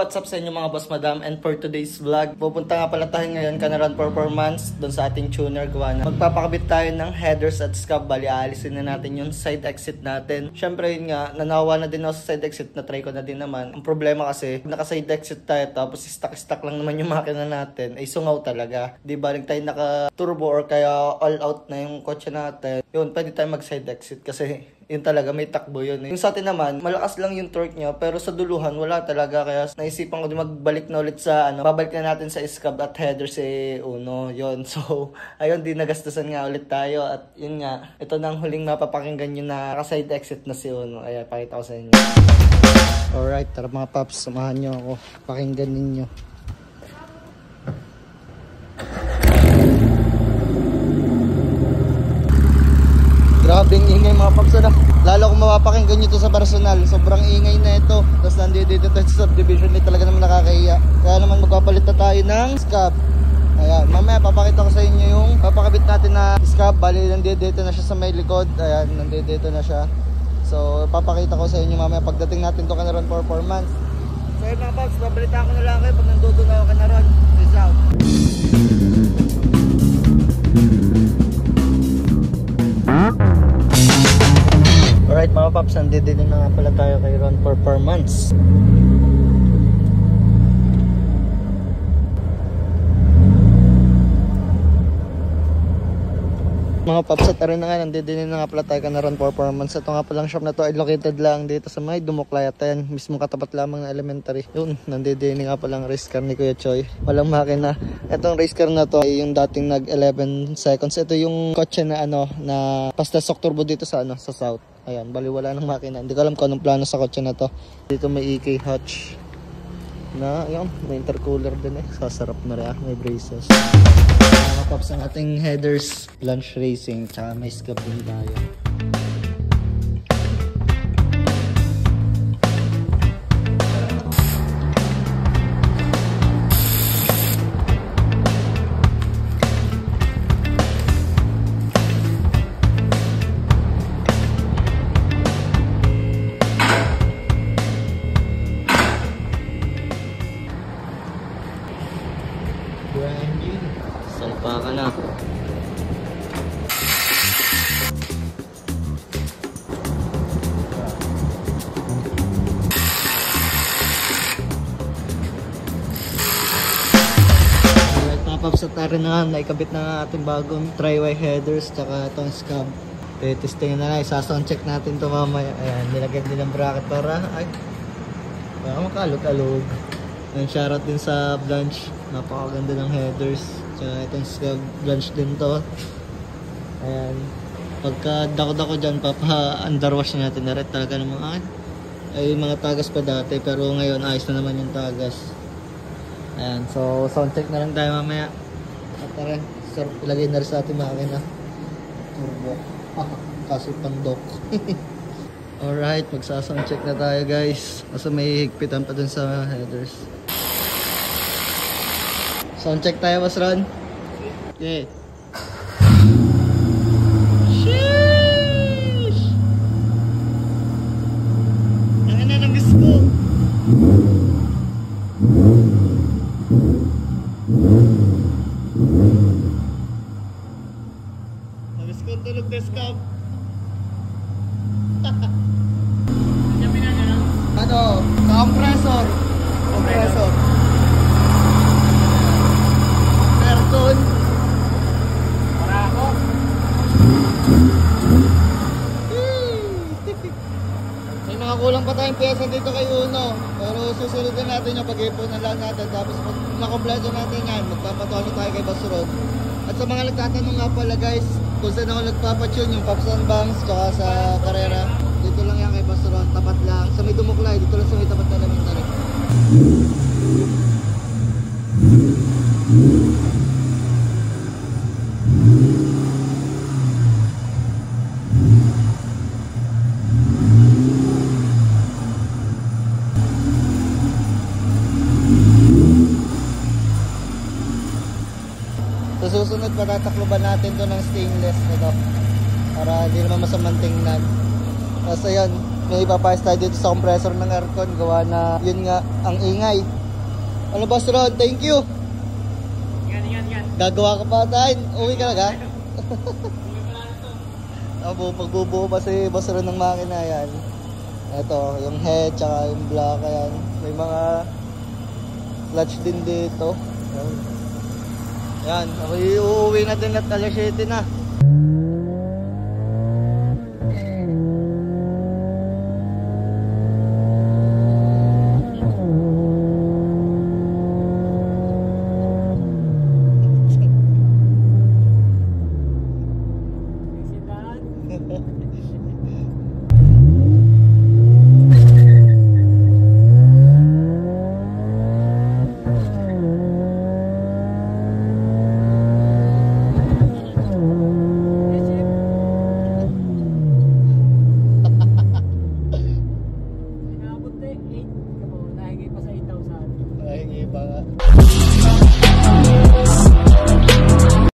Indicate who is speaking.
Speaker 1: what's up sa inyo mga boss madam, and for today's vlog, pupunta nga pala tayo ngayon Canaron Performance doon sa ating tuner gawa na. Magpapakabit tayo ng headers at scab, bali aalisin na natin yung side exit natin. Syempre yun nga, nanawa na din ako sa side exit, na try ko na din naman. Ang problema kasi, naka side exit tayo tapos stuck lang naman yung makina natin, ay sungaw talaga. Di balik tayo naka turbo or kaya all out na yung kotse natin. Yun, pwede tayo mag side exit kasi yun talaga, may takbo yun. Yung sa atin naman, malakas lang yung torque niya, pero sa duluhan, wala talaga. Kaya naisipan ko din magbalik na ulit sa, babalik na natin sa scab at header si Uno. Yun, so, ayun, di nagastusan nga ulit tayo. At yun nga, ito na ang huling mapapakinggan nyo na naka-side exit na si Uno. Ayan, pakita ko sa inyo. Alright, tara mga paps, samahan nyo ako. Pakinggan ninyo. Grabe ang ingay mga paps na. Lalo kung mapapakinggan nyo ito sa personal, sobrang ingay na ito. Tapos nandito tayo sa subdivision, hindi talaga naman nakakahiya. Kaya naman magpapalit na tayo ng scab. Ayan, mamaya papakita ko sa inyo yung papakabit natin na scab. Bali nandito na siya sa may likod. Ayan, nandito na siya. So papakita ko sa inyo mamaya pagdating natin to Canaron Performance. So yun mga paps, babalita ko na lang kayo pag nandoon na ako Canaron. Peace out. Alright mga paps, nandito na nga pala tayo kay Ron Performance. Mga paps, at rin na nga, nandito na nga pala tayo kay Ron Performance. Ito nga palang shop na to ay located lang dito sa may Dumuklayaten, mismo katapat lamang ng elementary. Yun, nandito nga palang race car ni Kuya Choi. Walang makina. Itong race car na to ay yung dating nag 11 seconds. Ito yung kotse na na pastasok turbo dito sa sa south. Ayan, bali wala ng makina. Hindi ko alam kung anong plano sa kotse na to. Dito may EK hatch na, yun, may intercooler din eh. Sasarap na rin, may braces. Mga paps, ang ating headers, lunch racing, tsaka may scab din tayo. Salpa ka na. Paps, at rin na nga, naikabit na nga ating bagong tri-Y headers tsaka itong scab. Testing na nga, isa-sound check natin ito mamaya. Ayan, nilagyan din ng bracket para makalog-alog. And shoutout din sa Blanche, napakaganda ng headers. Tsaka itong scab, Blanche din to. Ayan, pagka dako-dako dyan, papa-underwash natin na rin talaga ng mga ay mga tagas pa dati, pero ngayon ayos na naman yung tagas. Ayan, so sound check na lang tayo mamaya. At tara, ilagay na rin sa ating makina. Turbo. Kaso pandok. Alright, magsa-sound check na tayo guys. Kasi may higpitan pa dun sa headers. Sound check tayo, Boss Ron. Okay. Sheesh! Ang ina ng gusto. Nabis ko tulog na scab. Compressor. Aircon. Para ako. May mga kulang pa tayong pyesa dito kay Uno. Pero susunodin natin yung pag-ipunan lang natin. Tapos pag nakompleto natin yan, magpapatuloy tayo kay Boss Rod. At sa mga nagtatanong nga pala guys, kung saan ako nagpapatune, yung Pops and Bangs, tsaka sa Carrera, dito lang yan kay Boss Rod, tapat lang. Sa may Dumuklay, dito lang sa may tapat na elementary. Sa susunod, patatakloban natin to ng stainless nito para hindi naman masamang tingnan. Tapos ayun, may ipapayos tayo dito sa compressor ng aircon. Gawa na yun nga ang ingay. Ano Boss Ron? Thank you.
Speaker 2: Yan.
Speaker 1: Gagawa ka pa tayo. Uwi ka na ga? Magbubuo pa si Boss Ron ng makina yan. Ito, yung head tsaka yung block. Ayan. May mga clutch din dito. Ayan. Okay, uuwi na din at alas 7 na.